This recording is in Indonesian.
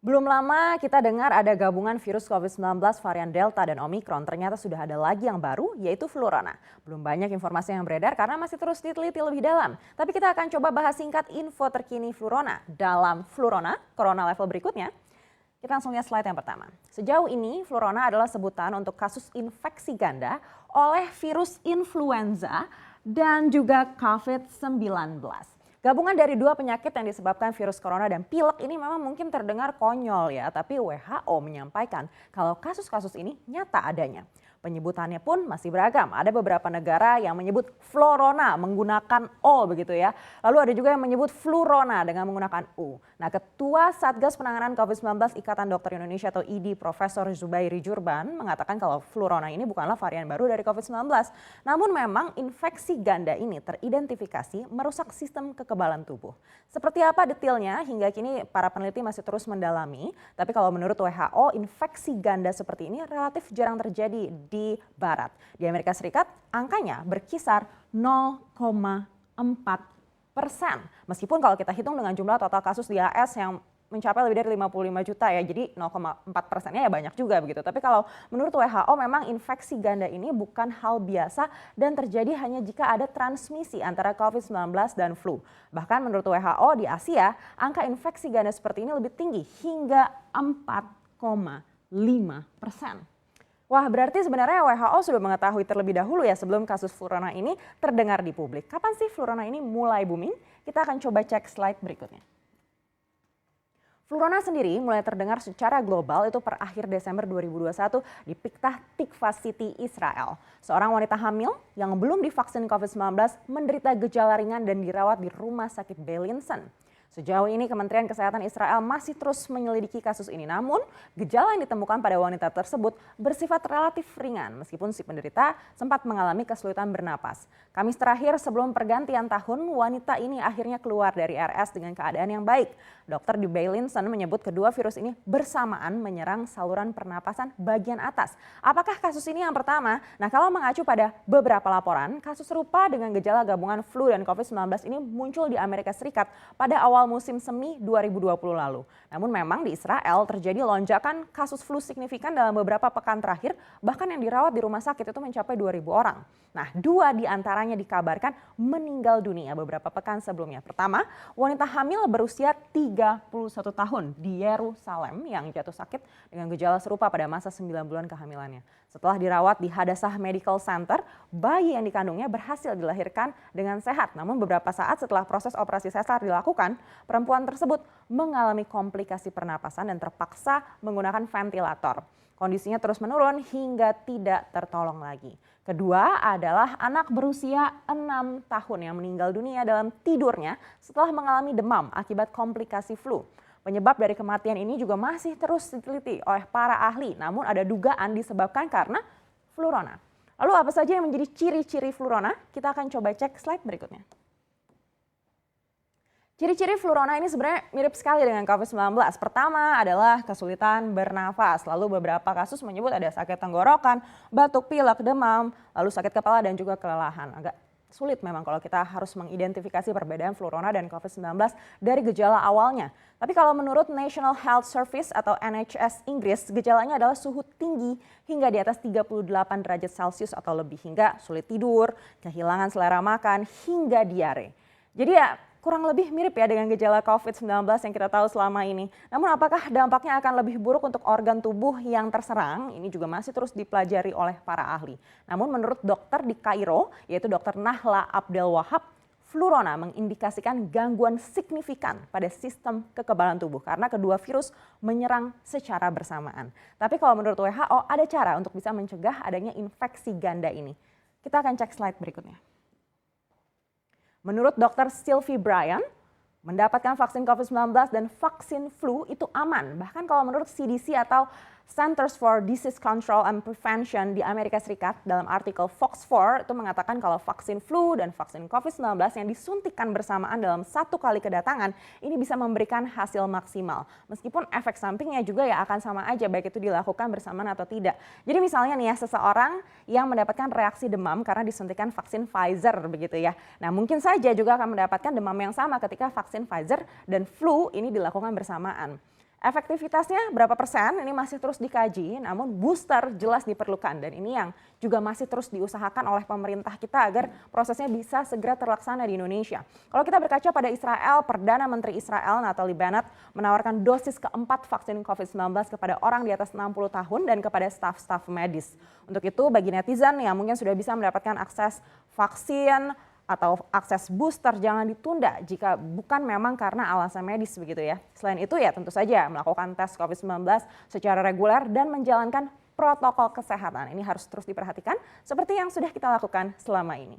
Belum lama kita dengar ada gabungan virus COVID-19 varian Delta dan Omicron. Ternyata sudah ada lagi yang baru, yaitu Flurona. Belum banyak informasi yang beredar karena masih terus diteliti lebih dalam. Tapi kita akan coba bahas singkat info terkini Flurona. Dalam Flurona, corona level berikutnya, kita langsung lihat slide yang pertama. Sejauh ini, Flurona adalah sebutan untuk kasus infeksi ganda oleh virus influenza dan juga COVID-19. Gabungan dari dua penyakit yang disebabkan virus corona dan pilek ini memang mungkin terdengar konyol ya, tapi WHO menyampaikan kalau kasus-kasus ini nyata adanya. Penyebutannya pun masih beragam. Ada beberapa negara yang menyebut Florona menggunakan O begitu ya. Lalu ada juga yang menyebut Flurona dengan menggunakan U. Nah, Ketua Satgas Penanganan COVID-19 Ikatan Dokter Indonesia atau IDI Profesor Zubairi Jurban mengatakan kalau Flurona ini bukanlah varian baru dari COVID-19. Namun memang infeksi ganda ini teridentifikasi merusak sistem kekebalan tubuh. Seperti apa detailnya hingga kini para peneliti masih terus mendalami. Tapi kalau menurut WHO infeksi ganda seperti ini relatif jarang terjadi di barat. Di Amerika Serikat angkanya berkisar 0,4%. Meskipun kalau kita hitung dengan jumlah total kasus di AS yang mencapai lebih dari 55 juta ya, jadi 0,4%-nya ya banyak juga begitu. Tapi kalau menurut WHO memang infeksi ganda ini bukan hal biasa dan terjadi hanya jika ada transmisi antara COVID-19 dan flu. Bahkan menurut WHO di Asia, angka infeksi ganda seperti ini lebih tinggi hingga 4,5%. Wah, berarti sebenarnya WHO sudah mengetahui terlebih dahulu ya sebelum kasus Flurona ini terdengar di publik. Kapan sih Flurona ini mulai booming? Kita akan coba cek slide berikutnya. Flurona sendiri mulai terdengar secara global itu per akhir Desember 2021 di Petah Tikva City, Israel. Seorang wanita hamil yang belum divaksin COVID-19 menderita gejala ringan dan dirawat di rumah sakit Beilinson. Sejauh ini Kementerian Kesehatan Israel masih terus menyelidiki kasus ini. Namun gejala yang ditemukan pada wanita tersebut bersifat relatif ringan meskipun si penderita sempat mengalami kesulitan bernapas. Kamis terakhir sebelum pergantian tahun wanita ini akhirnya keluar dari RS dengan keadaan yang baik. Dokter di Beilinson menyebut kedua virus ini bersamaan menyerang saluran pernapasan bagian atas. Apakah kasus ini yang pertama? Nah, kalau mengacu pada beberapa laporan, kasus serupa dengan gejala gabungan flu dan COVID-19 ini muncul di Amerika Serikat pada awal musim semi 2020 lalu. Namun memang di Israel terjadi lonjakan kasus flu signifikan dalam beberapa pekan terakhir, bahkan yang dirawat di rumah sakit itu mencapai 2.000 orang. Nah, 2 diantaranya dikabarkan meninggal dunia beberapa pekan sebelumnya. Pertama, wanita hamil berusia 31 tahun di Yerusalem yang jatuh sakit dengan gejala serupa pada masa 9 bulan kehamilannya. Setelah dirawat di Hadassah Medical Center, bayi yang dikandungnya berhasil dilahirkan dengan sehat. Namun beberapa saat setelah proses operasi sesar dilakukan, perempuan tersebut mengalami komplikasi pernapasan dan terpaksa menggunakan ventilator. Kondisinya terus menurun hingga tidak tertolong lagi. Kedua adalah anak berusia 6 tahun yang meninggal dunia dalam tidurnya setelah mengalami demam akibat komplikasi flu. Penyebab dari kematian ini juga masih terus diteliti oleh para ahli, namun ada dugaan disebabkan karena Flurona. Lalu apa saja yang menjadi ciri-ciri Flurona? Kita akan coba cek slide berikutnya. Ciri-ciri Flurona ini sebenarnya mirip sekali dengan COVID-19. Pertama adalah kesulitan bernafas, lalu beberapa kasus menyebut ada sakit tenggorokan, batuk pilek, demam, lalu sakit kepala dan juga kelelahan. Agak sulit memang kalau kita harus mengidentifikasi perbedaan Flurona dan COVID-19 dari gejala awalnya. Tapi kalau menurut National Health Service atau NHS Inggris, gejalanya adalah suhu tinggi hingga di atas 38 derajat Celcius atau lebih, hingga sulit tidur, kehilangan selera makan, hingga diare. Jadi ya kurang lebih mirip ya dengan gejala COVID-19 yang kita tahu selama ini. Namun apakah dampaknya akan lebih buruk untuk organ tubuh yang terserang? Ini juga masih terus dipelajari oleh para ahli. Namun menurut dokter di Kairo, yaitu Dr. Nahla Abdel Wahab, Flurona mengindikasikan gangguan signifikan pada sistem kekebalan tubuh karena kedua virus menyerang secara bersamaan. Tapi kalau menurut WHO ada cara untuk bisa mencegah adanya infeksi ganda ini. Kita akan cek slide berikutnya. Menurut Dr. Sylvie Bryan, mendapatkan vaksin COVID-19 dan vaksin flu itu aman. Bahkan kalau menurut CDC atau Centers for Disease Control and Prevention di Amerika Serikat dalam artikel Fox 4 itu mengatakan kalau vaksin flu dan vaksin COVID-19 yang disuntikan bersamaan dalam satu kali kedatangan ini bisa memberikan hasil maksimal. Meskipun efek sampingnya juga ya akan sama aja baik itu dilakukan bersamaan atau tidak. Jadi misalnya nih ya seseorang yang mendapatkan reaksi demam karena disuntikan vaksin Pfizer begitu ya. Nah mungkin saja juga akan mendapatkan demam yang sama ketika vaksin Pfizer dan flu ini dilakukan bersamaan. Efektivitasnya berapa persen ini masih terus dikaji, namun booster jelas diperlukan dan ini yang juga masih terus diusahakan oleh pemerintah kita agar prosesnya bisa segera terlaksana di Indonesia. Kalau kita berkaca pada Israel, Perdana Menteri Israel Naftali Bennett menawarkan dosis keempat vaksin COVID-19 kepada orang di atas 60 tahun dan kepada staf-staf medis. Untuk itu bagi netizen yang mungkin sudah bisa mendapatkan akses vaksin atau akses booster jangan ditunda jika bukan memang karena alasan medis begitu ya. Selain itu ya tentu saja melakukan tes COVID-19 secara reguler dan menjalankan protokol kesehatan. Ini harus terus diperhatikan seperti yang sudah kita lakukan selama ini.